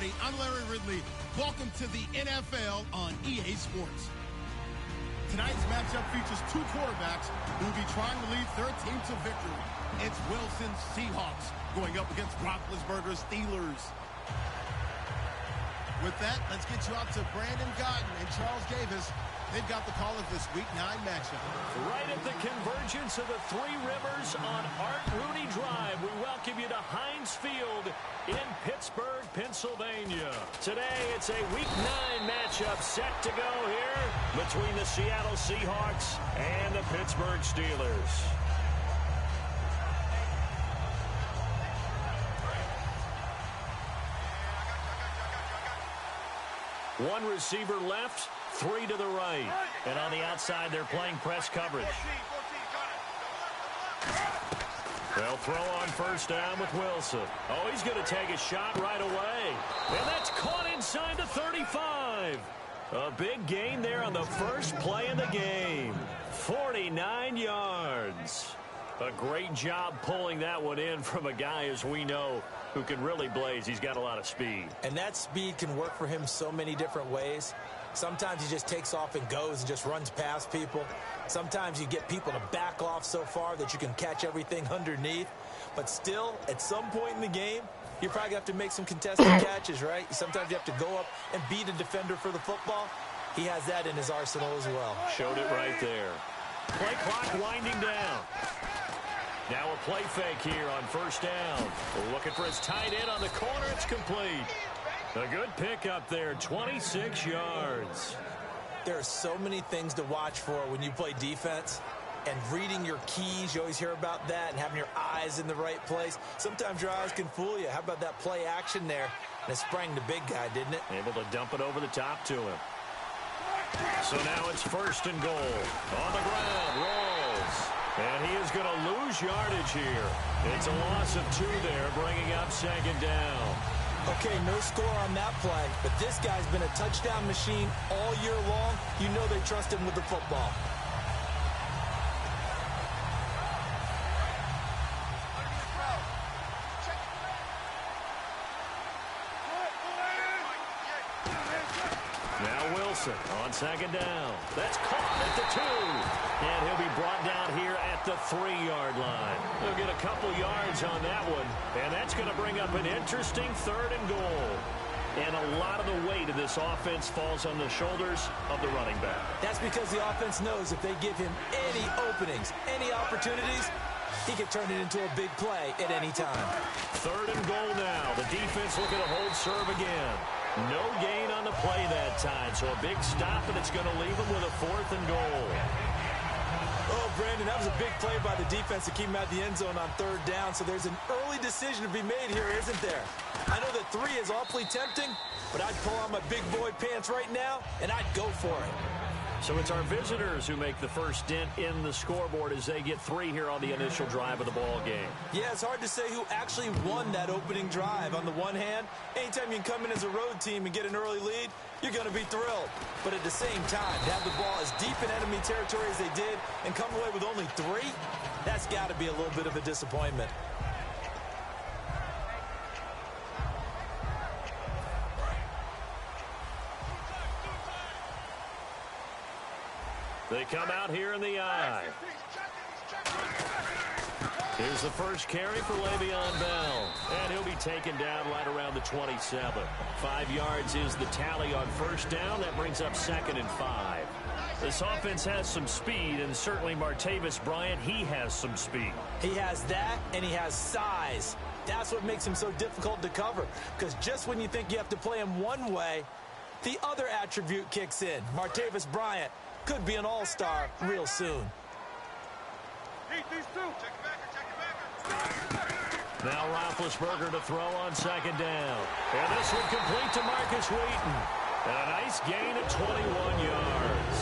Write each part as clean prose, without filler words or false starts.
everybody. I'm Larry Ridley. Welcome to the NFL on EA Sports. Tonight's matchup features two quarterbacks who will be trying to lead their team to victory. It's Wilson's Seahawks going up against Roethlisberger's Steelers. With that, let's get you out to Brandon Gotton and Charles Davis. They've got the call of this Week 9 matchup. Right at the convergence of the Three Rivers on Art Rooney Drive, we welcome you to Heinz Field in Pittsburgh, Pennsylvania. Today, it's a Week 9 matchup set to go here between the Seattle Seahawks and the Pittsburgh Steelers. One receiver left, three to the right. And on the outside, they're playing press coverage. They'll throw on first down with Wilson. Oh, he's going to take a shot right away. And that's caught inside the 35. A big gain there on the first play of the game. 49 yards. A great job pulling that one in from a guy, as we know, who can really blaze. He's got a lot of speed. And that speed can work for him so many different ways. Sometimes he just takes off and goes and just runs past people. Sometimes you get people to back off so far that you can catch everything underneath. But still, at some point in the game, you're probably going to have to make some contested catches, right? Sometimes you have to go up and beat a defender for the football. He has that in his arsenal as well. Showed it right there. Play clock winding down. Now a play fake here on first down. Looking for his tight end on the corner. It's complete. A good pickup there, 26 yards. There are so many things to watch for when you play defense. And reading your keys, you always hear about that, and having your eyes in the right place. Sometimes your eyes can fool you. How about that play action there? And it sprang the big guy, didn't it? Able to dump it over the top to him. So now it's first and goal. On the ground, rolls. And he is going to lose yardage here. It's a loss of 2 there, bringing up second down. Okay, no score on that play, but this guy's been a touchdown machine all year long. You know they trust him with the football. Now Wilson on second down. That's caught at the 2. And he'll be brought down here at the 3-yard line. He'll get a couple yards on that one. And that's going to bring up an interesting third and goal. And a lot of the weight of this offense falls on the shoulders of the running back. That's because the offense knows if they give him any openings, any opportunities, he can turn it into a big play at any time. Third and goal now. The defense looking to hold serve again. No gain on the play that time, so a big stop, and it's going to leave him with a 4th and goal. Oh, Brandon, that was a big play by the defense to keep him out the end zone on third down, so there's an early decision to be made here, isn't there? I know that 3 is awfully tempting, but I'd pull on my big boy pants right now, and I'd go for it. So it's our visitors who make the first dent in the scoreboard as they get 3 here on the initial drive of the ball game. Yeah, it's hard to say who actually won that opening drive. On the one hand, anytime you can come in as a road team and get an early lead, you're going to be thrilled. But at the same time, to have the ball as deep in enemy territory as they did and come away with only 3, that's got to be a little bit of a disappointment. They come out here in the eye. Here's the first carry for Le'Veon Bell. And he'll be taken down right around the 27. 5 yards is the tally on first down. That brings up 2nd and 5. This offense has some speed, and certainly Martavis Bryant, he has some speed. He has that, and he has size. That's what makes him so difficult to cover. Because just when you think you have to play him one way, the other attribute kicks in. Martavis Bryant could be an all-star real soon. Now Roethlisberger to throw on second down. And this one complete to Marcus Wheaton. And a nice gain of 21 yards.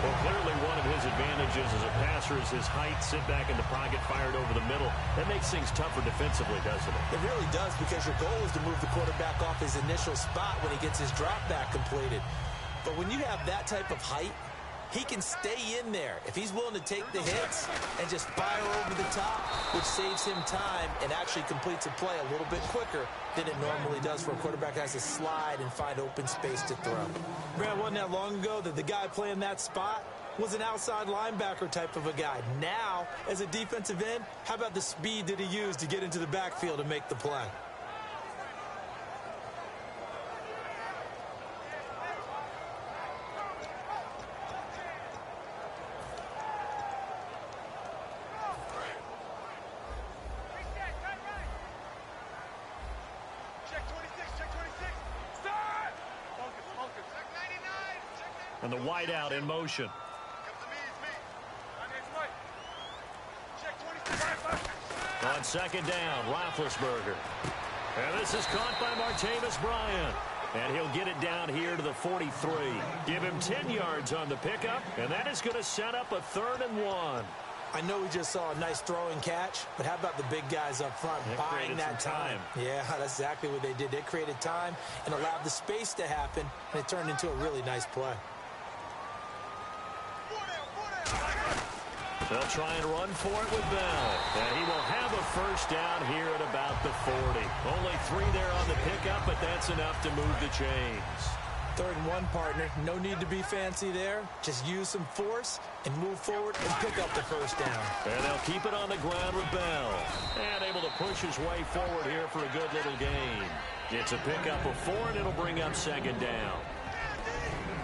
Well, clearly one of his advantages as a passer is his height. Sit back in the pocket, fired over the middle. That makes things tougher defensively, doesn't it? It really does, because your goal is to move the quarterback off his initial spot when he gets his drop back completed. But when you have that type of height, He can stay in there if he's willing to take the hits and just fire over the top, which saves him time and actually completes a play a little bit quicker than it normally does for a quarterback that has to slide and find open space to throw. Man, wasn't that long ago that the guy playing that spot was an outside linebacker type of a guy. Now, as a defensive end, how about the speed that he used to get into the backfield and make the play? And the wideout in motion. On second down, Roethlisberger. And this is caught by Martavis Bryant. And he'll get it down here to the 43. Give him 10 yards on the pickup, and that is going to set up a 3rd and 1. I know we just saw a nice throwing catch, but how about the big guys up front buying that time? Yeah, that's exactly what they did. They created time and allowed the space to happen, and it turned into a really nice play. They'll try and run for it with Bell. And he will have a first down here at about the 40. Only 3 there on the pickup, but that's enough to move the chains. 3rd and 1, partner. No need to be fancy there. Just use some force and move forward and pick up the first down. And they'll keep it on the ground with Bell. And able to push his way forward here for a good little gain. It's a pickup of 4, and it'll bring up 2nd down.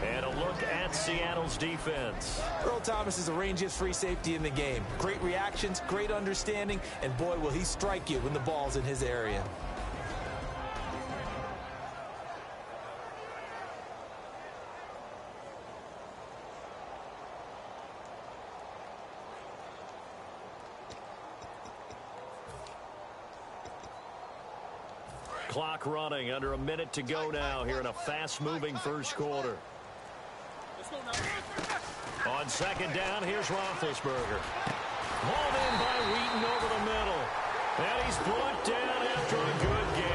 And a look at Seattle's defense. Earl Thomas is the rangiest free safety in the game. Great reactions, great understanding, and boy, will he strike you when the ball's in his area. Clock running, under a minute to go now here in a fast-moving first quarter. On second down, here's Roethlisberger. Hauled in by Wheaton over the middle. And he's brought down after a good game.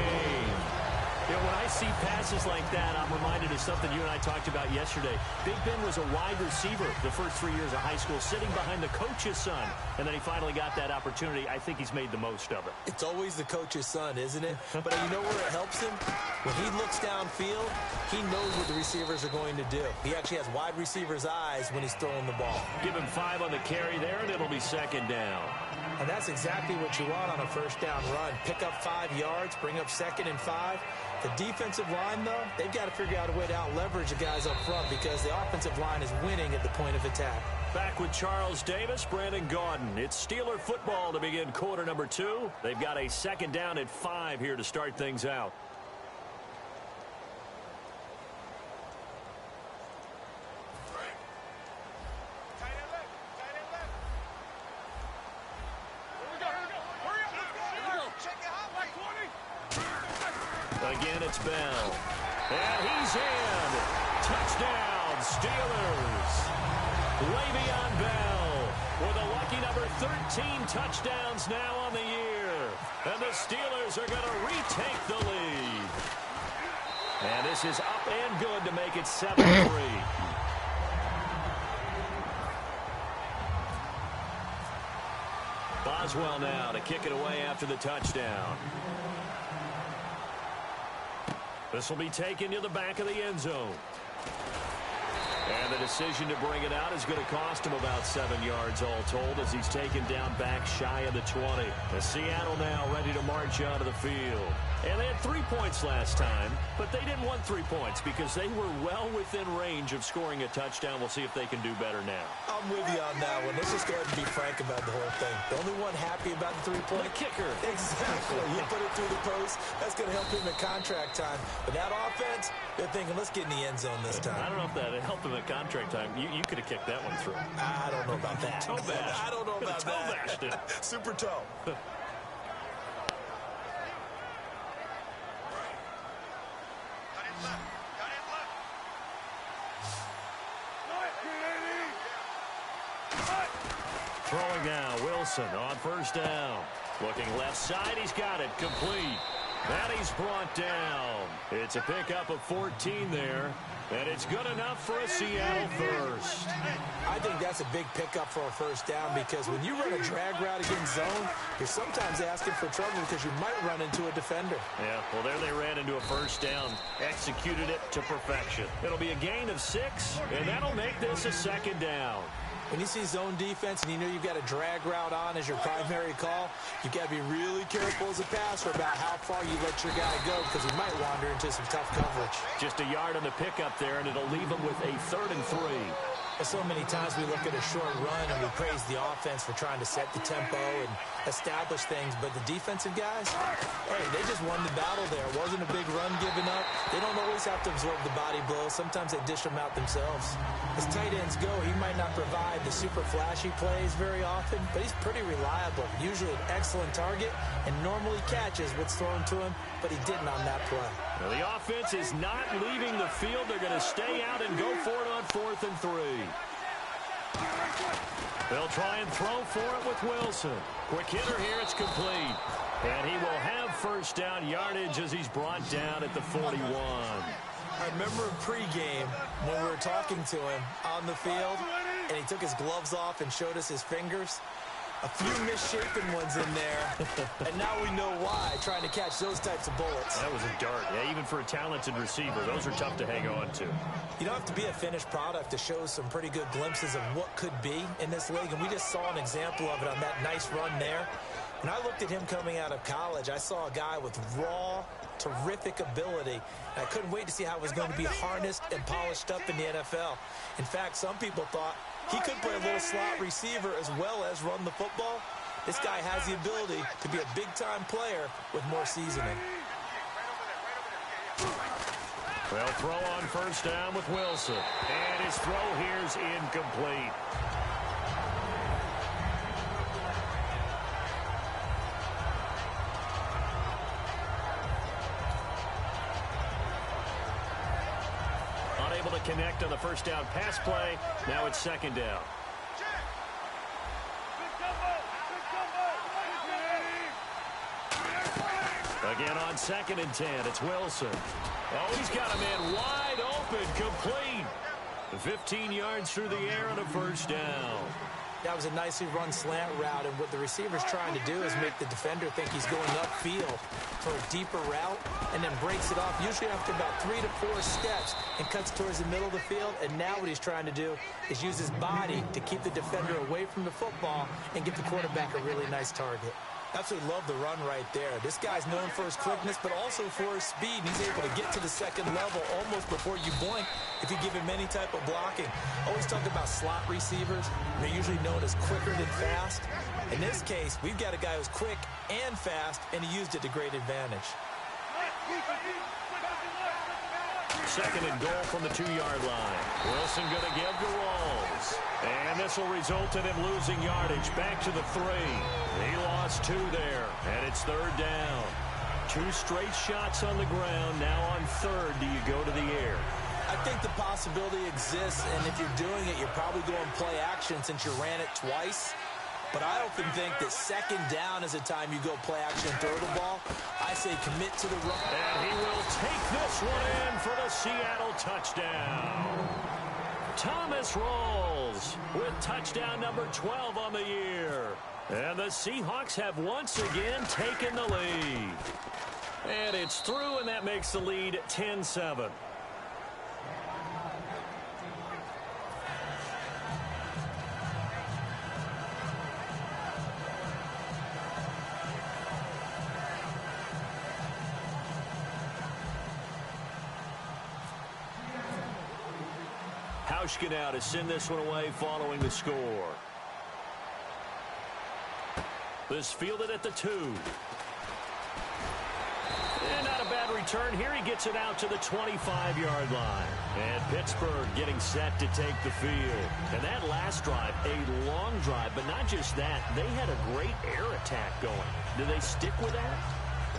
You know, when I see passes like that, I'm reminded of something you and I talked about yesterday. Big Ben was a wide receiver the first 3 years of high school, sitting behind the coach's son. And then he finally got that opportunity. I think he's made the most of it. It's always the coach's son, isn't it? But you know where it helps him? When he looks downfield, he knows what the receivers are going to do. He actually has wide receivers' eyes when he's throwing the ball. Give him 5 on the carry there, and it'll be 2nd down. And that's exactly what you want on a first down run. Pick up 5 yards, bring up 2nd and 5. The defensive line, though, they've got to figure out a way to out-leverage the guys up front because the offensive line is winning at the point of attack. Back with Charles Davis, Brandon Gaudin. It's Steeler football to begin quarter number 2. They've got a 2nd down at 5 here to start things out. Again, it's Bell. And he's in. Touchdown, Steelers. Le'Veon Bell with a lucky number 13 touchdowns now on the year. And the Steelers are going to retake the lead. And this is up and good to make it 7-3. Boswell now to kick it away after the touchdown. This will be taken to the back of the end zone. And the decision to bring it out is going to cost him about 7 yards all told as he's taken down back shy of the 20. The Seattle now ready to march onto the field. And they had 3 points last time, but they didn't want 3 points because they were well within range of scoring a touchdown. We'll see if they can do better now. I'm with you on that one. Let's just go ahead and be frank about the whole thing. The only one happy about the 3-point? The kicker. Exactly. You put it through the post. That's going to help him at contract time. But that offense, they're thinking, let's get in the end zone this time. I don't know if that helped him at contract time. You could have kicked that one through. I don't know about that. Toe bash. I don't know about toe that. Bashed it. Super toe. Throwing now, Wilson on first down. Looking left side, he's got it, complete. And he's brought down. It's a pickup of 14 there. And it's good enough for a Seattle first. I think that's a big pickup for a first down because when you run a drag route against zone, you're sometimes asking for trouble because you might run into a defender. Yeah, well, there they ran into a first down. Executed it to perfection. It'll be a gain of 6, and that'll make this a second down. When you see zone defense and you know you've got a drag route on as your primary call, you've got to be really careful as a passer about how far you let your guy go because he might wander into some tough coverage. Just a yard on the pickup there, and it'll leave him with a 3rd and 3. So many times we look at a short run and we praise the offense for trying to set the tempo and establish things, but the defensive guys, hey, they just won the battle there. It wasn't a big run given up. They don't always have to absorb the body blows. Sometimes they dish them out themselves. As tight ends go, he might not provide the super flashy plays very often, but he's pretty reliable. Usually an excellent target and normally catches what's thrown to him, but he didn't on that play. Now the offense is not leaving the field. They're going to stay out and go for it on 4th and 3. They'll try and throw for it with Wilson. Quick hitter here. It's complete. And he will have first down yardage as he's brought down at the 41. I remember in pregame when we were talking to him on the field, and he took his gloves off and showed us his fingers. A few misshapen ones in there, and now we know why, trying to catch those types of bullets. That was a dart. Yeah, even for a talented receiver, those are tough to hang on to. You don't have to be a finished product to show some pretty good glimpses of what could be in this league, and we just saw an example of it on that nice run there. When I looked at him coming out of college, I saw a guy with raw, terrific ability. And I couldn't wait to see how it was going to be harnessed and polished up in the NFL. In fact, some people thought he could play a little slot receiver as well as run the football. This guy has the ability to be a big-time player with more seasoning. Well, throw on first down with Wilson. And his throw here's incomplete. Unable to connect on the first down pass play. Now it's second down. Again on 2nd and 10. It's Wilson. Oh, he's got a man wide open, complete. 15 yards through the air on a first down. That was a nicely run slant route, and what the receiver's trying to do is make the defender think he's going upfield for a deeper route and then breaks it off, usually after about 3 to 4 steps, and cuts towards the middle of the field. And now what he's trying to do is use his body to keep the defender away from the football and get the quarterback a really nice target. Absolutely love the run right there. This guy's known for his quickness, but also for his speed. He's able to get to the second level almost before you blink if you give him any type of blocking. Always talk about slot receivers. They're usually known as quicker than fast. In this case, we've got a guy who's quick and fast, and he used it to great advantage. 2nd and goal from the 2-yard line. Wilson going to give to Rawls. And this will result in him losing yardage back to the 3. He lost 2 there, and it's 3rd down. 2 straight shots on the ground. Now on 3rd, do you go to the air? I think the possibility exists, and if you're doing it, you're probably going play action since you ran it twice. But I often think that 2nd down is the time you go play action and throw the ball. I say commit to the run. And he will take this one in for the Seattle touchdown. Thomas Rawls with touchdown number 12 on the year. And the Seahawks have once again taken the lead. And it's through, and that makes the lead 10-7. Hauschka now to send this one away following the score. This fielded at the 2. And not a bad return here. He gets it out to the 25-yard line. And Pittsburgh getting set to take the field. And that last drive, a long drive, but not just that. They had a great air attack going. Do they stick with that?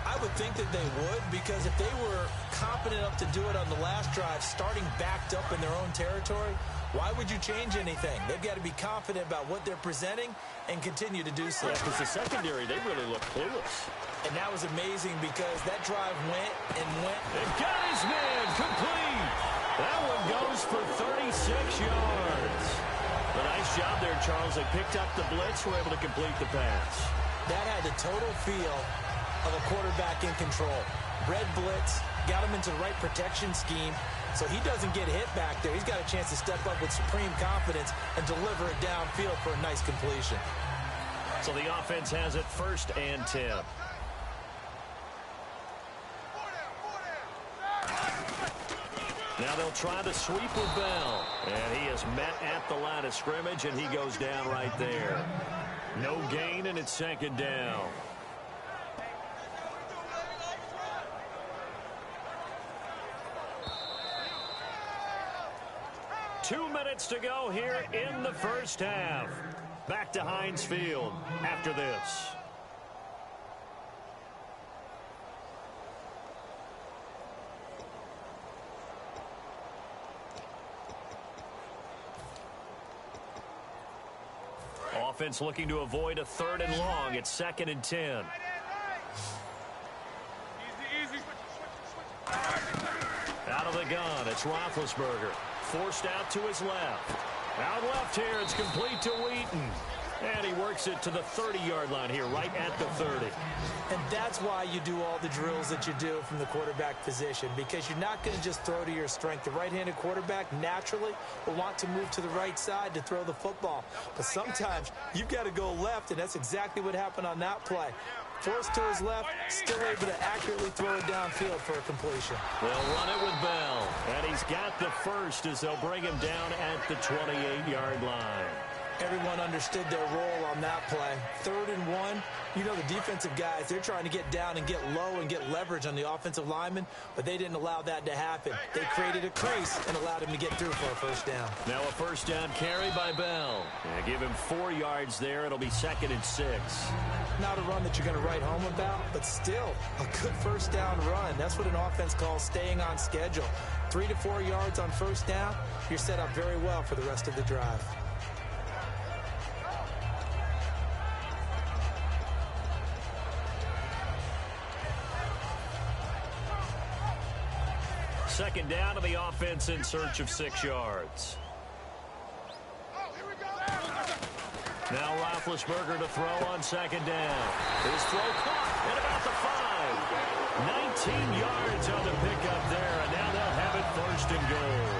I would think that they would, because if they were confident enough to do it on the last drive, starting backed up in their own territory, why would you change anything? They've got to be confident about what they're presenting and continue to do so. Yeah, because the secondary, they really look clueless. And that was amazing because that drive went and went. It got his man complete. That one goes for 36 yards. A nice job there, Charles. They picked up the blitz, were able to complete the pass. That had the total feel of a quarterback in control. Red blitz, got him into the right protection scheme, so he doesn't get hit back there. He's got a chance to step up with supreme confidence and deliver it downfield for a nice completion. So the offense has it 1st and 10. Now they'll try to sweep with Bell. And he is met at the line of scrimmage, and he goes down right there. No gain, and it's 2nd down. Two minutes to go here in the first half. Back to Heinz Field after this. Offense looking to avoid a 3rd and long. It's 2nd and 10. Out of the gun, it's Roethlisberger. Forced out to his left. Out left here, it's complete to Wheaton. And he works it to the 30-yard line here, right at the 30. And that's why you do all the drills that you do from the quarterback position, because you're not going to just throw to your strength. The right-handed quarterback naturally will want to move to the right side to throw the football. But sometimes you've got to go left, and that's exactly what happened on that play. Forced to his left, still able to accurately throw it downfield for a completion. They'll run it with Bell, and he's got the first as they'll bring him down at the 28-yard line. Everyone understood their role on that play. 3rd and 1. You know, the defensive guys, they're trying to get down and get low and get leverage on the offensive lineman, but they didn't allow that to happen. They created a crease and allowed him to get through for a 1st down. Now a 1st down carry by Bell. Yeah, give him 4 yards there. It'll be 2nd and 6. Not a run that you're going to write home about, but still a good 1st down run. That's what an offense calls staying on schedule. 3 to 4 yards on 1st down, you're set up very well for the rest of the drive. Second down to the offense in search of 6 yards. Now Roethlisberger to throw on 2nd down. His throw caught at about the 5. 19 yards on the pickup there, and now they'll have it 1st and goal.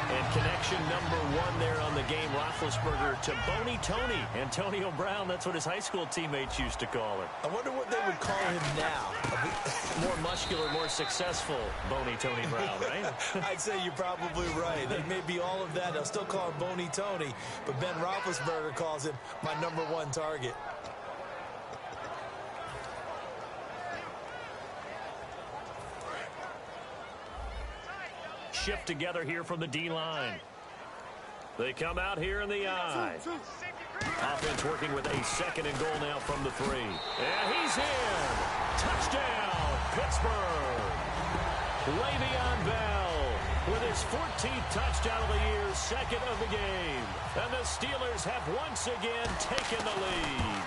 And connection number 1 there on the game, Roethlisberger to Boney Tony. Antonio Brown, that's what his high school teammates used to call him. I wonder what they would call him now. More muscular, more successful Boney Tony Brown, right? I'd say you're probably right. They may be all of that. They'll still call him Boney Tony, but Ben Roethlisberger calls him my number 1 target. Shift together here from the D-line. They come out here in the I. Offense working with a 2nd and goal now from the 3. And he's in. Touchdown, Pittsburgh. Le'Veon Bell with his 14th touchdown of the year, 2nd of the game. And the Steelers have once again taken the lead.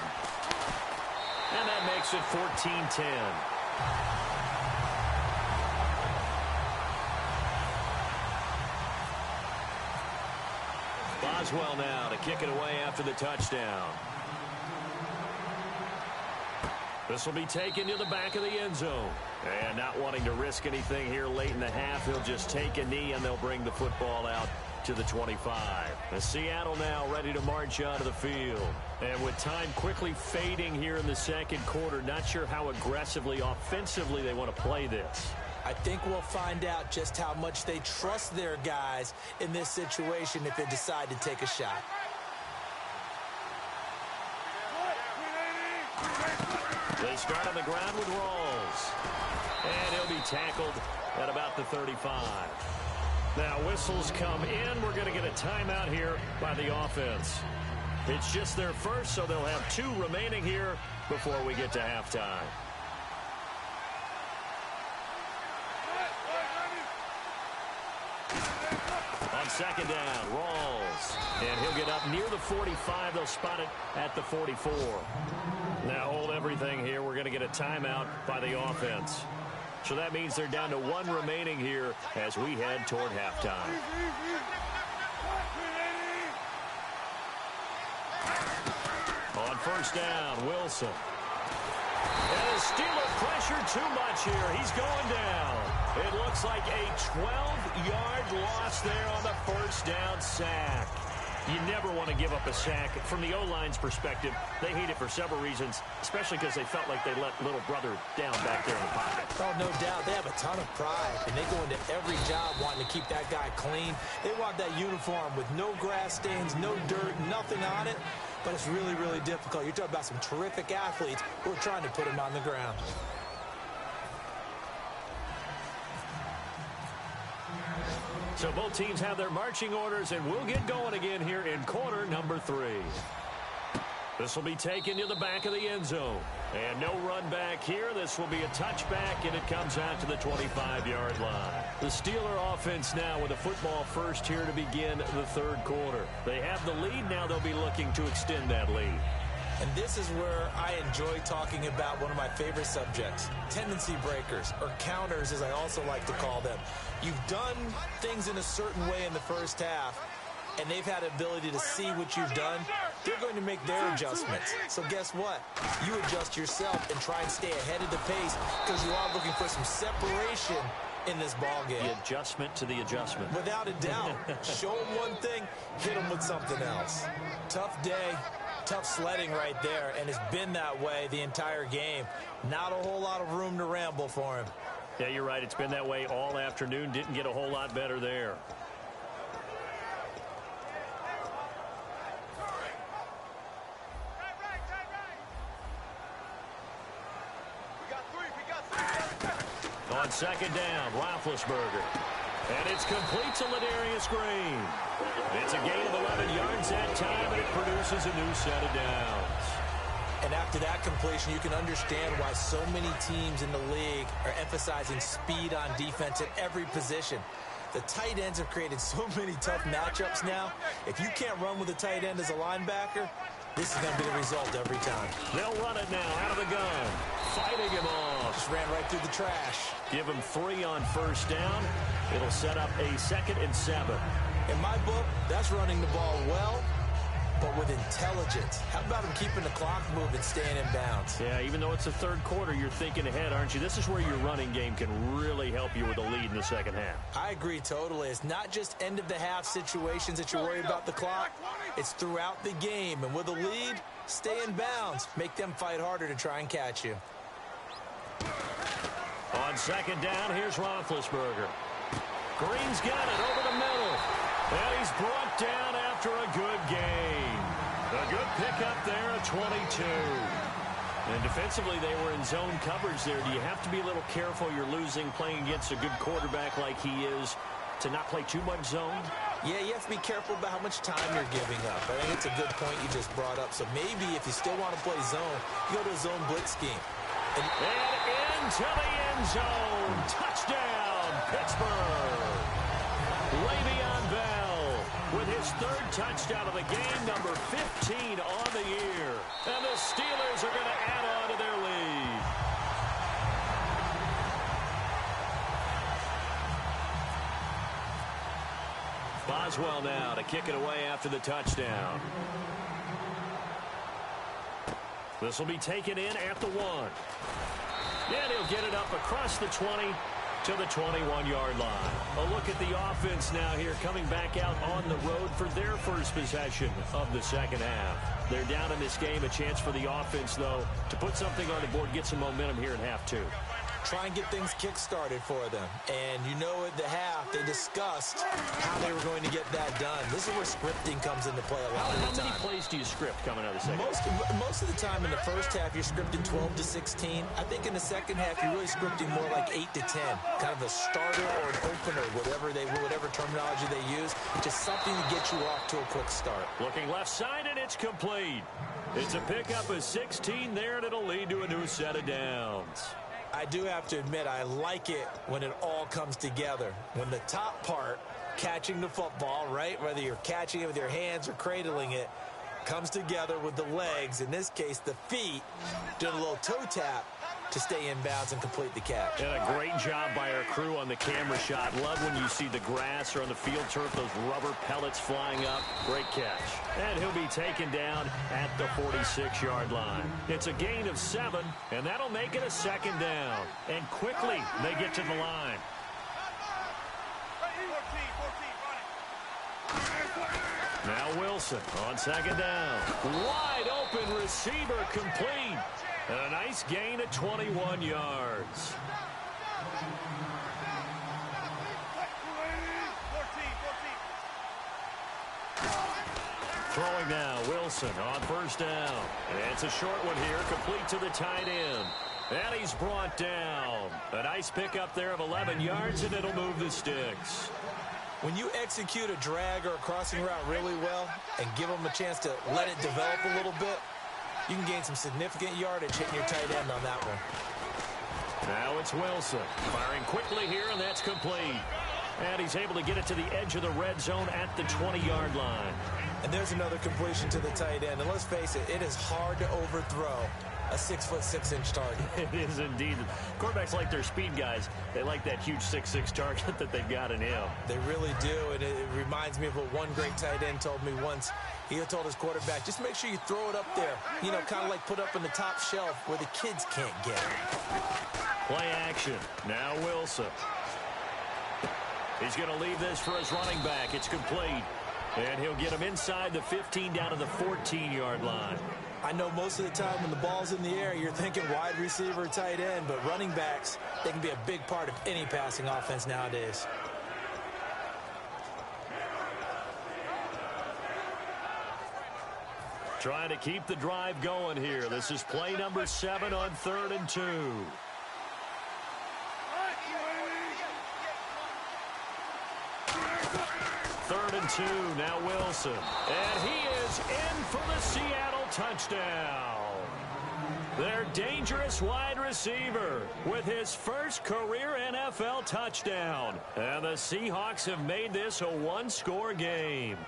And that makes it 14-10. Boswell now to kick it away after the touchdown. This will be taken to the back of the end zone. And not wanting to risk anything here late in the half, he'll just take a knee and they'll bring the football out to the 25. The Seattle now ready to march onto the field. And with time quickly fading here in the 2nd quarter, not sure how aggressively, offensively they want to play this. I think we'll find out just how much they trust their guys in this situation if they decide to take a shot. They start on the ground with Rawls. And he'll be tackled at about the 35. Now whistles come in. We're going to get a timeout here by the offense. It's just their first, so they'll have 2 remaining here before we get to halftime. second down. Rawls. And he'll get up near the 45. They'll spot it at the 44. Now hold everything here. We're going to get a timeout by the offense. So that means they're down to one remaining here as we head toward halftime. On first down, Wilson. And the Steeler pressure too much here. He's going down. It looks like a 12-yard loss there on the first down sack. You never want to give up a sack. From the O-line's perspective, they hate it for several reasons, especially because they felt like they let little brother down back there in the pocket. Oh, no doubt. They have a ton of pride, and they go into every job wanting to keep that guy clean. They want that uniform with no grass stains, no dirt, nothing on it. But it's really, really difficult. You're talking about some terrific athletes who are trying to put him on the ground. So both teams have their marching orders, and we'll get going again here in quarter number 3. This will be taken to the back of the end zone. And no run back here. This will be a touchback, and it comes out to the 25-yard line. The Steeler offense now with a football first here to begin the third quarter. They have the lead. Now they'll be looking to extend that lead. And this is where I enjoy talking about one of my favorite subjects, tendency breakers, or counters as I also like to call them. You've done things in a certain way in the first half, and they've had the ability to see what you've done. They're going to make their adjustments. So guess what? You adjust yourself and try and stay ahead of the pace because you are looking for some separation in this ball game. The adjustment to the adjustment. Without a doubt. Show them one thing, hit them with something else. Tough day. Tough sledding right there, and it's been that way the entire game. Not a whole lot of room to ramble for him. Yeah, you're right. It's been that way all afternoon. Didn't get a whole lot better there. On second down, Roethlisberger. And it's complete to Ladarius Green. It's a gain of 11 yards that time, and it produces a new set of downs. And after that completion, you can understand why so many teams in the league are emphasizing speed on defense at every position. The tight ends have created so many tough matchups now. If you can't run with a tight end as a linebacker, this is going to be the result every time. They'll run it now out of the gun. Fighting him off. Just ran right through the trash. Give him 3 on first down. It'll set up a 2nd and 7. In my book, that's running the ball well, but with intelligence. How about him keeping the clock moving, staying in bounds? Yeah, even though it's the third quarter, you're thinking ahead, aren't you? This is where your running game can really help you with a lead in the second half. I agree totally. It's not just end-of-the-half situations that you worry about the clock. It's throughout the game. And with a lead, stay in bounds. Make them fight harder to try and catch you. On second down, here's Roethlisberger. Green's got it over the middle. And he's brought down after a good gain. A good pickup there at 22. And defensively, they were in zone coverage there. Do you have to be a little careful? You're losing playing against a good quarterback like he is to not play too much zone? Yeah, you have to be careful about how much time you're giving up. I think it's a good point you just brought up. So maybe if you still want to play zone, you go to a zone blitz scheme. And into the end zone. Touchdown, Pittsburgh. Le'Veon Bell with his 3rd touchdown of the game, number 15 on the year. And the Steelers are going to add on to their lead. Boswell now to kick it away after the touchdown. This will be taken in at the 1. And he'll get it up across the 20 to the 21-yard line. A look at the offense now here, coming back out on the road for their first possession of the second half. They're down in this game. A chance for the offense, though, to put something on the board, get some momentum here in half 2. Try and get things kick-started for them. And you know at the half, they discussed how they were going to get that done. This is where scripting comes into play a lot of the time. How many plays do you script coming out of the second half? Most of the time in the first half, you're scripting 12 to 16. I think in the second half, you're really scripting more like 8 to 10. Kind of a starter or an opener, whatever terminology they use. Just something to get you off to a quick start. Looking left side, and it's complete. It's a pickup of 16 there, and it'll lead to a new set of downs. I do have to admit, I like it when it all comes together. When the top part catching the football, right? Whether you're catching it with your hands or cradling it, comes together with the legs, in this case the feet, doing a little toe tap to stay in bounds and complete the catch. And a great job by our crew on the camera shot. Love when you see the grass or on the field turf, those rubber pellets flying up. Great catch. And he'll be taken down at the 46-yard line. It's a gain of 7, and that'll make it a 2nd down. And quickly they get to the line. Now Wilson on 2nd down. Wide open receiver complete. And a nice gain of 21 yards. Throwing now, Wilson on 1st down. And it's a short one here, complete to the tight end. And he's brought down. A nice pickup there of 11 yards, and it'll move the sticks. When you execute a drag or a crossing route really well and give them a chance to let it develop a little bit, you can gain some significant yardage hitting your tight end on that one. Now it's Wilson firing quickly here, and that's complete. And he's able to get it to the edge of the red zone at the 20-yard line. And there's another completion to the tight end. And let's face it, it is hard to overthrow a 6'6" target. It is indeed. Quarterbacks like their speed guys. They like that huge 6'6" target that they've got in him. They really do, and it reminds me of what one great tight end told me once. He told his quarterback, just make sure you throw it up there. You know, kind of like put up in the top shelf where the kids can't get it. Play action. Now Wilson. He's going to leave this for his running back. It's complete. And he'll get him inside the 15 down to the 14-yard line. I know most of the time when the ball's in the air, you're thinking wide receiver, tight end, but running backs, they can be a big part of any passing offense nowadays. Trying to keep the drive going here. This is play number 7 on 3rd and 2. Third and 2, now Wilson. And he is in for the Seattle touchdown. Their dangerous wide receiver with his first career NFL touchdown. And the Seahawks have made this a one-score game.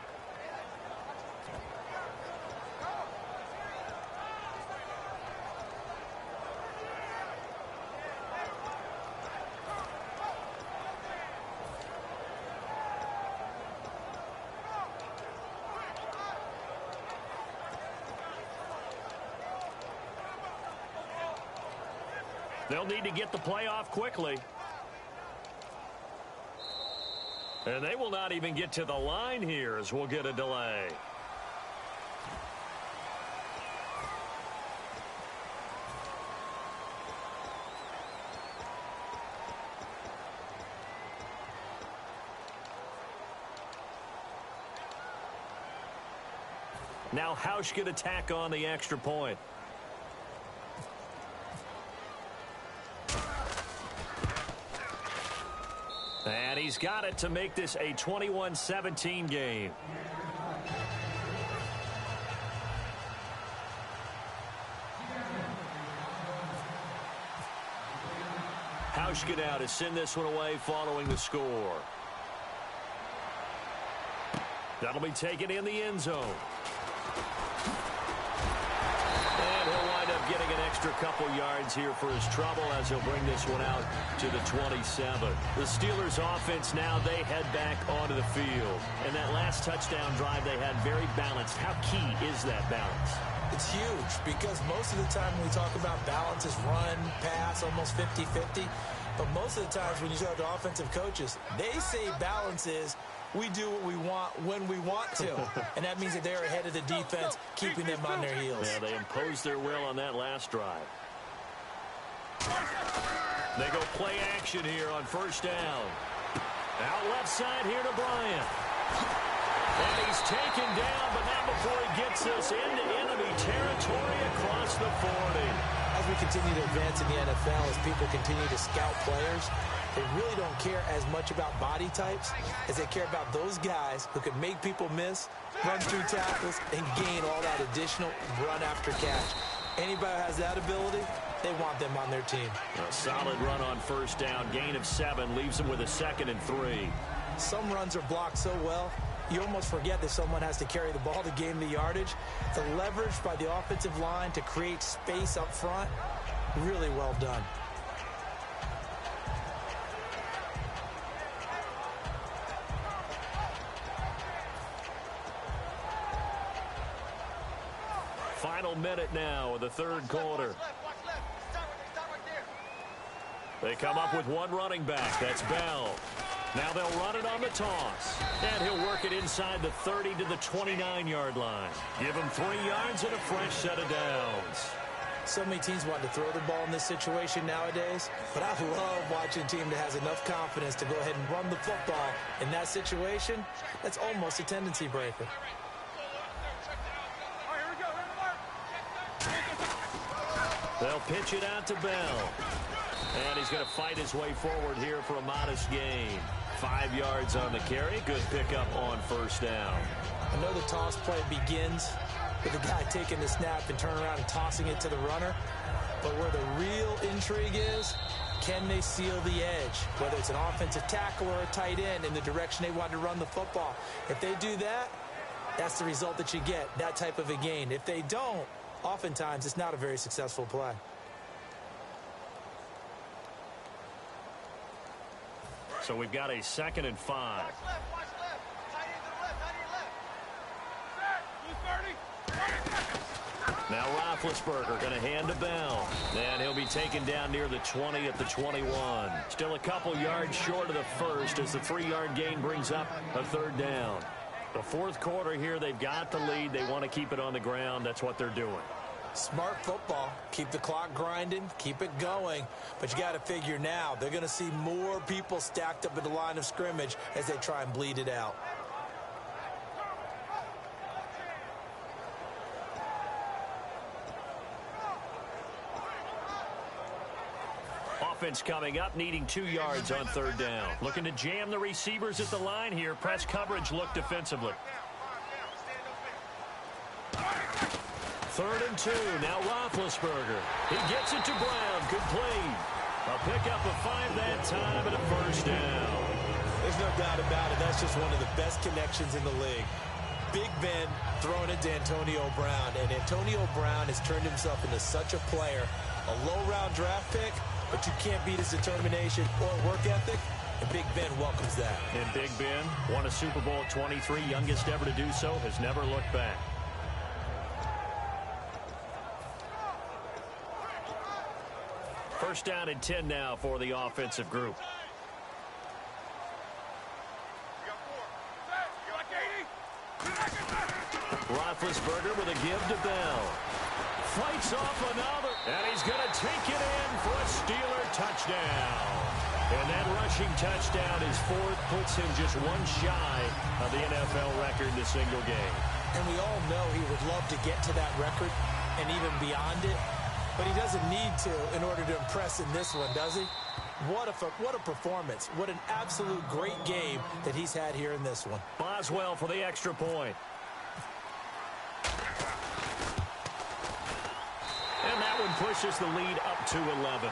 They'll need to get the play off quickly. And they will not even get to the line here as we'll get a delay. Now Hausch could attack on the extra point. And he's got it to make this a 21-17 game. Hausch get out to send this one away following the score. That'll be taken in the end zone. And he'll wind up getting an extra couple yards here for his trouble as he'll bring this one out to the 27. The Steelers offense now, they head back onto the field. And that last touchdown drive they had very balanced. How key is that balance? It's huge because most of the time when we talk about balance is run, pass, almost 50-50. But most of the times when you talk to offensive coaches, they say balance is we do what we want when we want to. And that means that they're ahead of the defense, keeping them on their heels. Yeah, they imposed their will on that last drive. They go play action here on first down. Out left side here to Bryant. And he's taken down, but not before he gets us into enemy territory across the 40. As we continue to advance in the NFL, as people continue to scout players, they really don't care as much about body types as they care about those guys who can make people miss, run through tackles, and gain all that additional run after catch. Anybody who has that ability, they want them on their team. A solid run on first down. Gain of 7 leaves them with a 2nd and 3. Some runs are blocked so well, you almost forget that someone has to carry the ball to gain the yardage. The leverage by the offensive line to create space up front, really well done. Final minute now of the third quarter. They come up with one running back. That's Bell. Now they'll run it on the toss. And he'll work it inside the 30 to the 29-yard line. Give him 3 yards and a fresh set of downs. So many teams want to throw the ball in this situation nowadays, but I love watching a team that has enough confidence to go ahead and run the football. In that situation, that's almost a tendency breaker. They'll pitch it out to Bell. And he's going to fight his way forward here for a modest gain. 5 yards on the carry. Good pickup on first down. I know the toss play begins with the guy taking the snap and turning around and tossing it to the runner. But where the real intrigue is, can they seal the edge? Whether it's an offensive tackle or a tight end in the direction they want to run the football. If they do that, that's the result that you get, that type of a gain. If they don't, oftentimes it's not a very successful play. So we've got a 2nd and 5. Now Roethlisberger going to hand to Bell. And he'll be taken down near the 20 at the 21. Still a couple yards short of the first as the 3-yard gain brings up a 3rd down. The 4th quarter here, they've got the lead. They want to keep it on the ground. That's what they're doing. Smart football. Keep the clock grinding. Keep it going. But you got to figure now, they're going to see more people stacked up at the line of scrimmage as they try and bleed it out. Offense coming up, needing 2 yards on 3rd down. Looking to jam the receivers at the line here. Press coverage look defensively. 3rd and 2. Now Roethlisberger. He gets it to Brown. Complete. A pickup of 5 that time and a first down. There's no doubt about it. That's just one of the best connections in the league. Big Ben throwing it to Antonio Brown. And Antonio Brown has turned himself into such a player. A low-round draft pick, but you can't beat his determination or work ethic. And Big Ben welcomes that. And Big Ben won a Super Bowl at 23, youngest ever to do so, has never looked back. First down and 10 now for the offensive group. Roethlisberger with a give to Bell. Fights off another, and he's going to take it in for a Steeler touchdown. And that rushing touchdown, his 4th, puts him just 1 shy of the NFL record in a single game. And we all know he would love to get to that record and even beyond it. But he doesn't need to in order to impress in this one, does he? What a performance. What an absolute great game that he's had here in this one. Boswell for the extra point. And that one pushes the lead up to 11.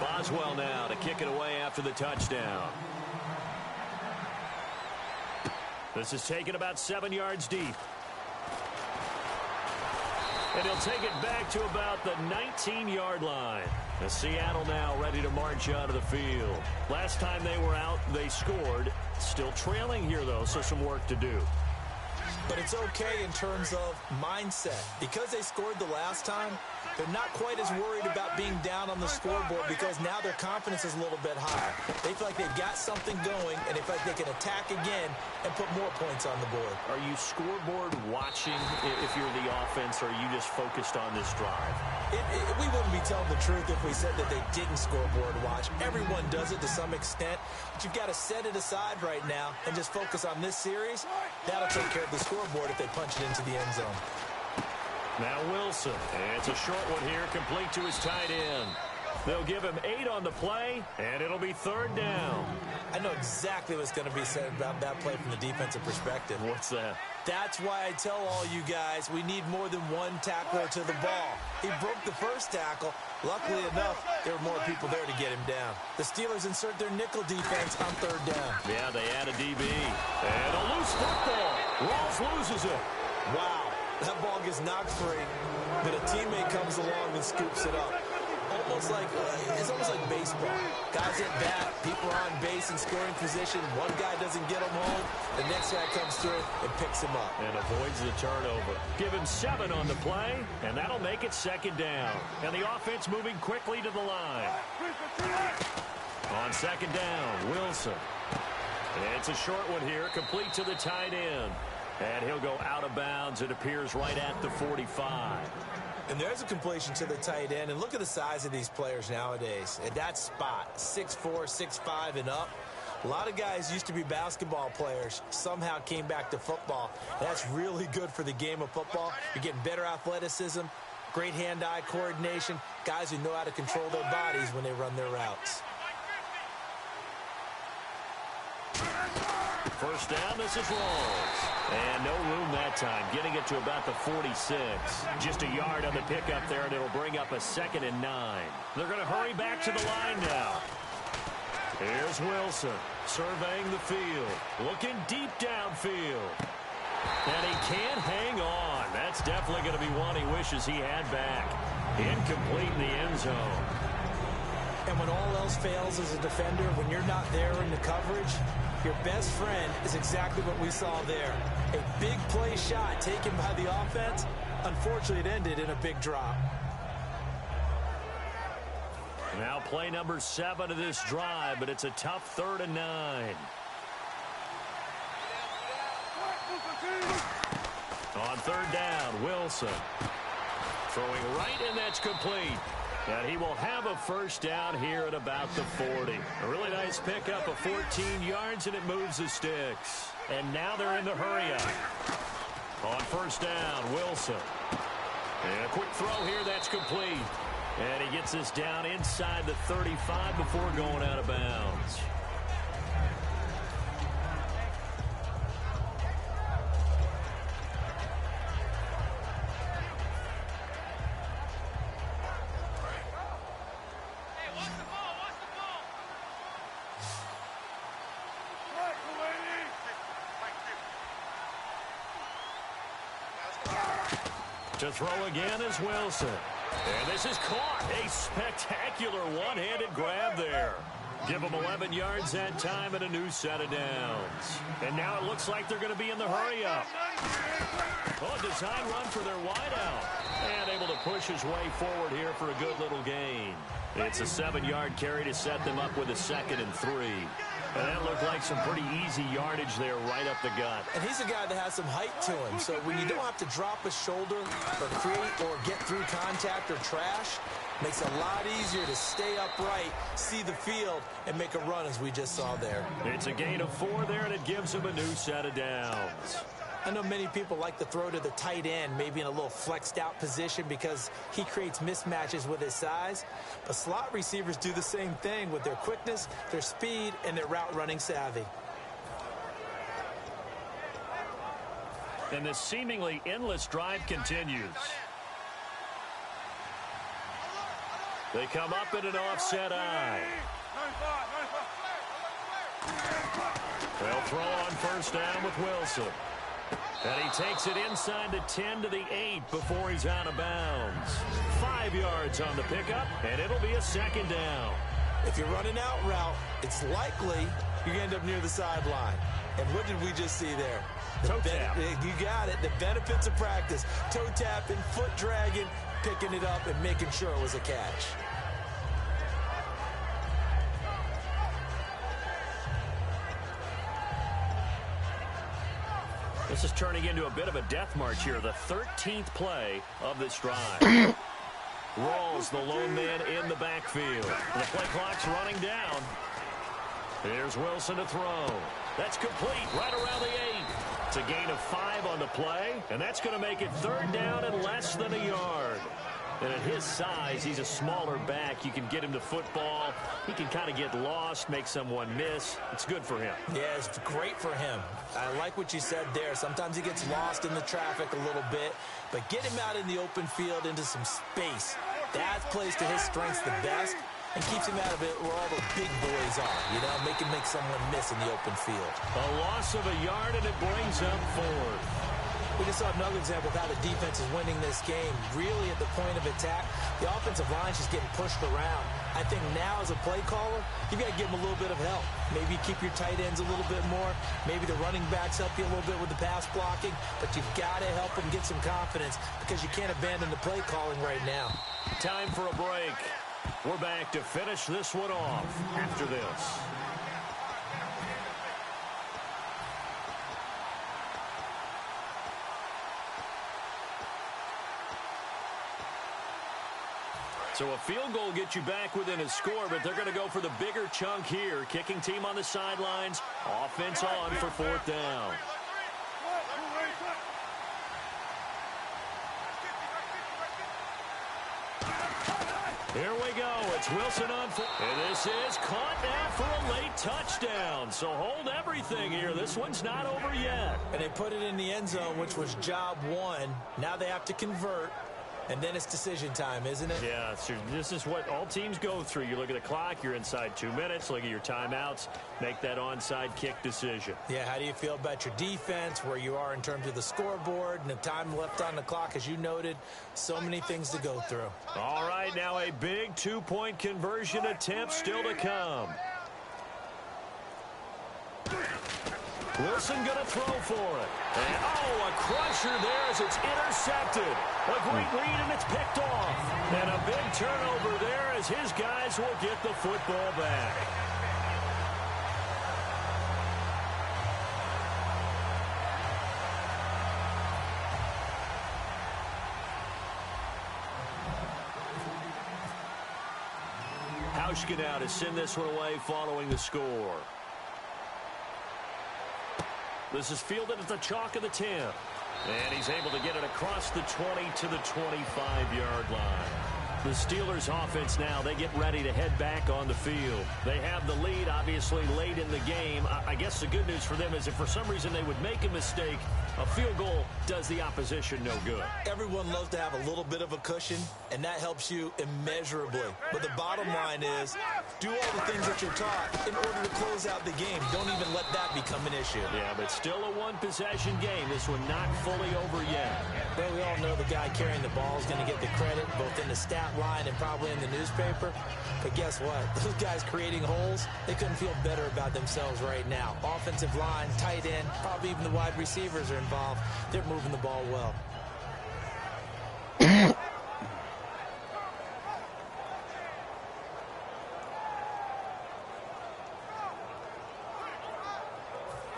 Boswell now to kick it away after the touchdown. This is taken about 7 yards deep. And he'll take it back to about the 19-yard line. The Seattle now ready to march out of the field. Last time they were out, they scored. Still trailing here, though, so some work to do. But it's okay in terms of mindset. Because they scored the last time, they're not quite as worried about being down on the scoreboard because now their confidence is a little bit higher. They feel like they've got something going, and they feel like they can attack again and put more points on the board. Are you scoreboard watching if you're the offense, or are you just focused on this drive? We wouldn't be telling the truth if we said that they didn't scoreboard watch. Everyone does it to some extent, but you've got to set it aside right now and just focus on this series. That'll take care of the scoreboard if they punch it into the end zone. Now Wilson. And it's a short one here, complete to his tight end. They'll give him 8 on the play, and it'll be 3rd down. I know exactly what's going to be said about that play from the defensive perspective. What's that? That's why I tell all you guys we need more than one tackler to the ball. He broke the first tackle. Luckily enough, there were more people there to get him down. The Steelers insert their nickel defense on 3rd down. Yeah, they add a DB. And a loose football. Rawls loses it. Wow, that ball gets knocked free, but a teammate comes along and scoops it up. It's almost like baseball. Guys at bat, people are on base in scoring position. One guy doesn't get him home. The next guy comes through and picks him up. And avoids the turnover. Give him 7 on the play, and that'll make it 2nd down. And the offense moving quickly to the line. On 2nd down, Wilson. It's a short one here, complete to the tight end. And he'll go out of bounds. It appears right at the 45. And there's a completion to the tight end. And look at the size of these players nowadays. At that spot, 6'4", 6'5", and up. A lot of guys used to be basketball players, somehow came back to football. That's really good for the game of football. You're getting better athleticism, great hand-eye coordination, guys who know how to control their bodies when they run their routes. First down, this is Rawls. And no room that time, getting it to about the 46. Just a yard on the pickup there, and it'll bring up a 2nd and 9. They're going to hurry back to the line now. Here's Wilson, surveying the field, looking deep downfield. And he can't hang on. That's definitely going to be one he wishes he had back. Incomplete in the end zone. And when all else fails as a defender, when you're not there in the coverage, your best friend is exactly what we saw there. A big play shot taken by the offense. Unfortunately, it ended in a big drop. Now play number 7 of this drive, but it's a tough 3rd and 9. On 3rd down, Wilson. Throwing right, and that's complete. And he will have a first down here at about the 40. A really nice pickup of 14 yards, and it moves the sticks. And now they're in the hurry-up. On 1st down, Wilson. And a quick throw here, that's complete. And he gets this down inside the 35 before going out of bounds. To throw again is Wilson. And this is caught. A spectacular one-handed grab there. Give them 11 yards that time and a new set of downs. And now it looks like they're going to be in the hurry-up. Oh, design run for their wideout. And able to push his way forward here for a good little gain. It's a 7-yard carry to set them up with a 2nd and 3. And that looked like some pretty easy yardage there right up the gut. And he's a guy that has some height to him. So when you don't have to drop a shoulder or create or get through contact or trash, makes it a lot easier to stay upright, see the field, and make a run as we just saw there. It's a gain of 4 there, and it gives him a new set of downs. I know many people like to throw to the tight end, maybe in a little flexed out position because he creates mismatches with his size. But slot receivers do the same thing with their quickness, their speed, and their route running savvy. And this seemingly endless drive continues. They come up in an offset eye. They'll throw on 1st down with Wilson. And he takes it inside the 10 to the 8 before he's out of bounds. 5 yards on the pickup, and it'll be a 2nd down. If you're running out route, it's likely you end up near the sideline. And what did we just see there? Toe tap. You got it. The benefits of practice. Toe tapping, foot dragging, picking it up, and making sure it was a catch. This is turning into a bit of a death march here, the 13th play of this drive. Rawls, the lone man in the backfield. The play clock's running down. Here's Wilson to throw. That's complete right around the 8. It's a gain of 5 on the play, and that's going to make it 3rd down and less than a yard. And at his size, he's a smaller back. You can get him the football. He can kind of get lost, make someone miss. It's good for him. Yeah, it's great for him. I like what you said there. Sometimes he gets lost in the traffic a little bit, but get him out in the open field into some space. That plays to his strengths the best and keeps him out of it where all the big boys are, you know, make him make someone miss in the open field. A loss of a yard, and it brings up fourth. We just saw another example of how the defense is winning this game. Really at the point of attack, the offensive line is just getting pushed around. I think now as a play caller, you've got to give them a little bit of help. Maybe keep your tight ends a little bit more. Maybe the running backs help you a little bit with the pass blocking. But you've got to help them get some confidence because you can't abandon the play calling right now. Time for a break. We're back to finish this one off after this. So a field goal gets you back within a score, but they're going to go for the bigger chunk here. Kicking team on the sidelines. Offense on for fourth down. Here we go. It's Wilson on foot. And this is caught now for a late touchdown. So hold everything here. This one's not over yet. And they put it in the end zone, which was job one. Now they have to convert. And then it's decision time, isn't it? Yeah, so this is what all teams go through. You look at the clock, you're inside 2 minutes, look at your timeouts, make that onside kick decision. Yeah, how do you feel about your defense, where you are in terms of the scoreboard and the time left on the clock, as you noted? So many things to go through. All right, now a big two-point conversion attempt still to come. Wilson going to throw for it. And, oh, a crusher there as it's intercepted. A great read, and it's picked off. And a big turnover there as his guys will get the football back. Hauschka now to send this one away following the score. This is fielded at the chalk of the 10. And he's able to get it across the 20 to the 25-yard line. The Steelers offense now, they get ready to head back on the field. They have the lead, obviously, late in the game. I guess the good news for them is if for some reason they would make a mistake, a field goal does the opposition no good. Everyone loves to have a little bit of a cushion, and that helps you immeasurably. But the bottom line is, do all the things that you're taught in order to close out the game. Don't even let that become an issue. Yeah, but still a one-possession game. This one not fully over yet. Well, we all know the guy carrying the ball is going to get the credit, both in the stat line and probably in the newspaper. But guess what? Those guys creating holes, they couldn't feel better about themselves right now. Offensive line, tight end, probably even the wide receivers are involved. They're moving the ball well.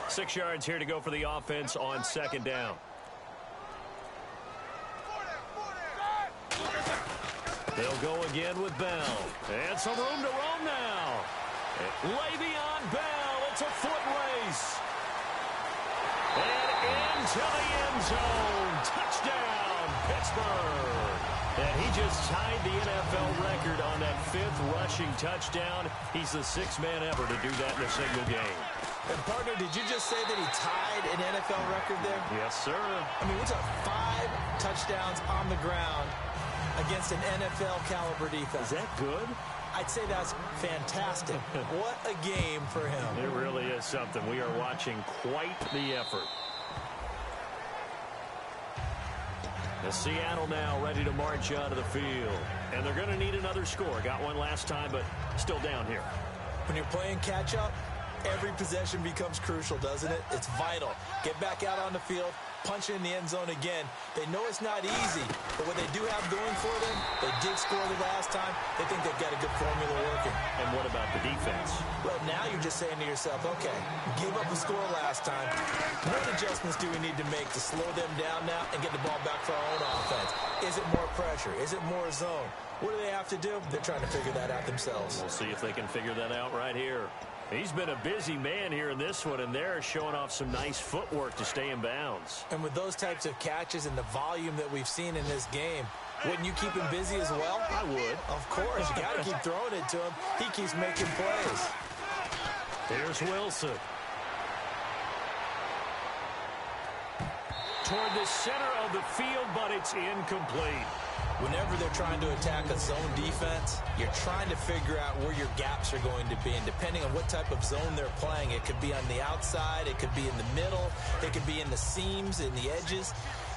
Six yards here to go for the offense on second down. They'll go again with Bell. And some room to roam now. Le'Veon Bell. It's a foot race. And into the end zone. Touchdown, Pittsburgh. And he just tied the NFL record on that fifth rushing touchdown. He's the sixth man ever to do that in a single game. And, partner, did you just say that he tied an NFL record there? Yes, sir. I mean, what's up? 5 touchdowns on the ground against an NFL-caliber defense. Is that good? I'd say that's fantastic. What a game for him. It really is something. We are watching quite the effort. The Seattle now ready to march out of the field. And they're going to need another score. Got one last time, but still down here. When you're playing catch-up, every possession becomes crucial, doesn't it? It's vital. Get back out on the field, punch it in the end zone again. They know it's not easy, but what they do have going for them, they did score the last time. They think they've got a good formula working. And what about the defense? Well, now you're just saying to yourself, okay, gave up a score last time. What adjustments do we need to make to slow them down now and get the ball back for our own offense? Is it more pressure? Is it more zone? What do they have to do? They're trying to figure that out themselves. We'll see if they can figure that out right here. He's been a busy man here in this one, and they're showing off some nice footwork to stay in bounds. And with those types of catches and the volume that we've seen in this game, Wouldn't you keep him busy as well? I would. Of course. You got to keep throwing it to him. He keeps making plays. Here's Wilson. Toward the center of the field, but it's incomplete. Whenever they're trying to attack a zone defense, you're trying to figure out where your gaps are going to be. And depending on what type of zone they're playing, it could be on the outside, it could be in the middle, it could be in the seams, in the edges.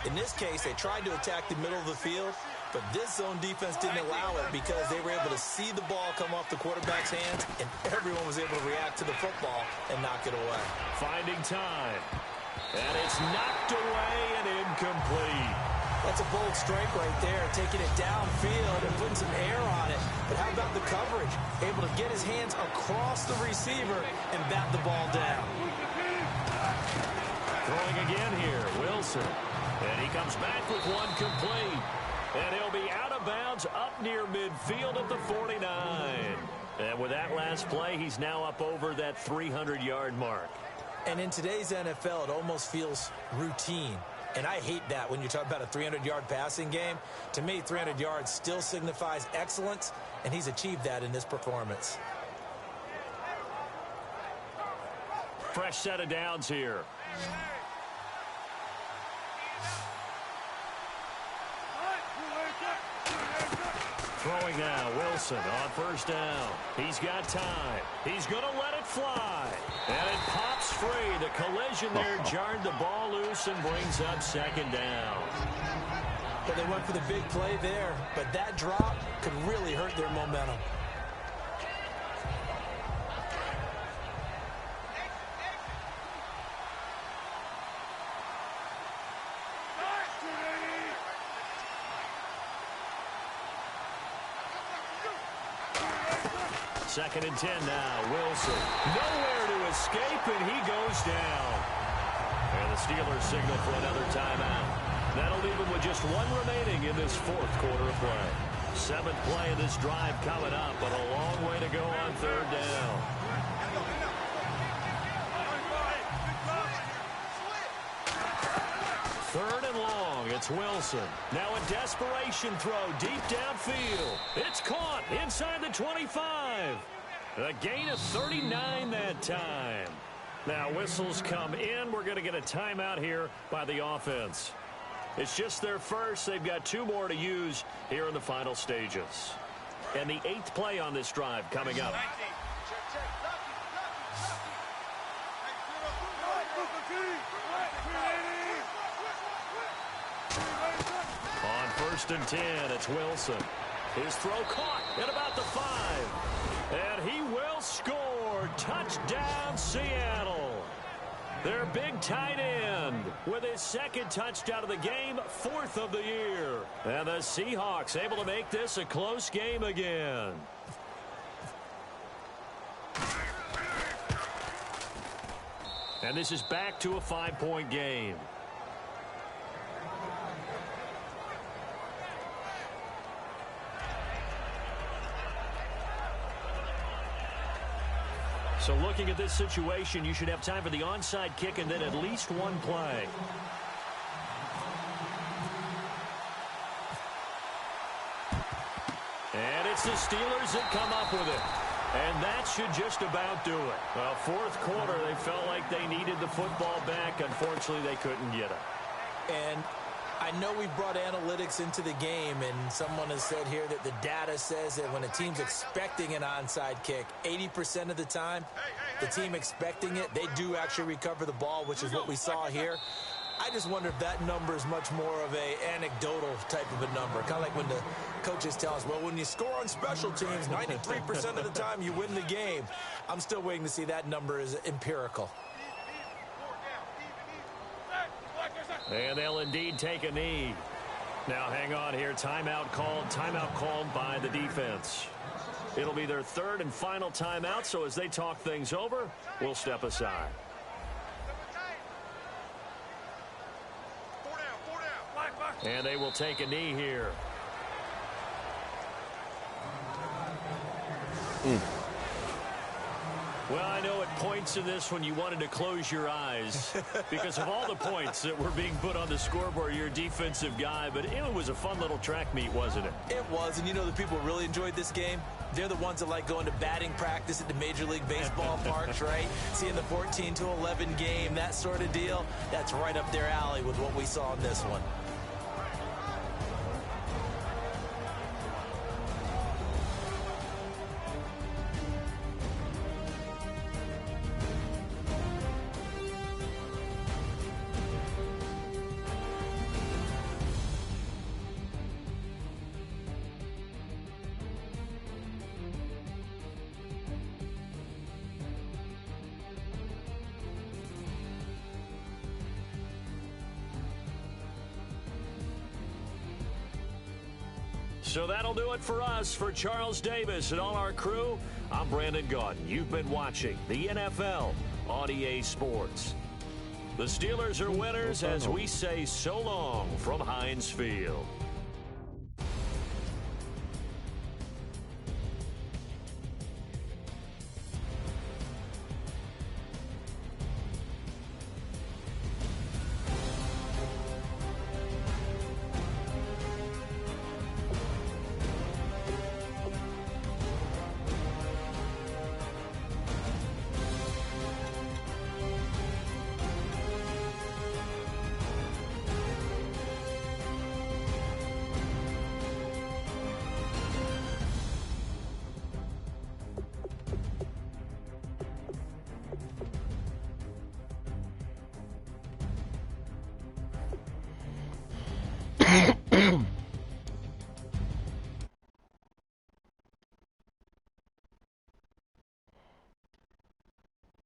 In this case, they tried to attack the middle of the field, but this zone defense didn't allow it because they were able to see the ball come off the quarterback's hands, and everyone was able to react to the football and knock it away. Finding time. And it's knocked away and incomplete. That's a bold strike right there, taking it downfield and putting some air on it. But how about the coverage? Able to get his hands across the receiver and bat the ball down. Throwing again here, Wilson. And he comes back with one complete. And he'll be out of bounds up near midfield at the 49. And with that last play, he's now up over that 300-yard mark. And in today's NFL, it almost feels routine. And I hate that when you talk about a 300-yard passing game. To me, 300 yards still signifies excellence, and he's achieved that in this performance. Fresh set of downs here. Throwing now, Wilson on first down. He's got time. He's going to let it fly. And it pops free. The collision there jarred the ball loose and brings up second down. But they went for the big play there. But that drop could really hurt their momentum. Second and 10 now, Wilson. Nowhere to escape, and he goes down. And the Steelers signal for another timeout. That'll leave him with just one remaining in this fourth quarter of play. Seventh play of this drive coming up, but a long way to go on third down. Third and long, it's Wilson. Now a desperation throw deep downfield. It's caught inside the 25. A gain of 39 that time. Now whistles come in. We're going to get a timeout here by the offense. It's just their first. They've got two more to use here in the final stages. And the eighth play on this drive coming up. First and 10, it's Wilson. His throw caught at about the 5. And he will score. Touchdown, Seattle. Their big tight end with his second touchdown of the game, fourth of the year. And the Seahawks able to make this a close game again. And this is back to a 5-point game. So looking at this situation, you should have time for the onside kick and then at least one play. And it's the Steelers that come up with it. And that should just about do it. Well, fourth quarter, they felt like they needed the football back. Unfortunately, they couldn't get it. And I know we brought analytics into the game, and someone has said here that the data says that when a team's expecting an onside kick, 80% of the time, the team expecting it, they do actually recover the ball, which is what we saw here. I just wonder if that number is much more of a anecdotal type of a number. Kind of like when the coaches tell us, well, when you score on special teams, 93% of the time you win the game. I'm still waiting to see that number is empirical. And they'll indeed take a knee. Now hang on here. Timeout called by the defense. It'll be their third and final timeout, so as they talk things over, we'll step aside. And they will take a knee here. Well, I know at points in this when you wanted to close your eyes because of all the points that were being put on the scoreboard. You're a defensive guy, but it was a fun little track meet, wasn't it? It was, and you know the people who really enjoyed this game? They're the ones that like going to batting practice at the Major League Baseball parks, right? Seeing the 14-11 game, that sort of deal. That's right up their alley with what we saw in this one. So that'll do it for us. For Charles Davis and all our crew, I'm Brandon Gaudin. You've been watching the NFL on EA Sports. The Steelers are winners as we say so long from Heinz Field.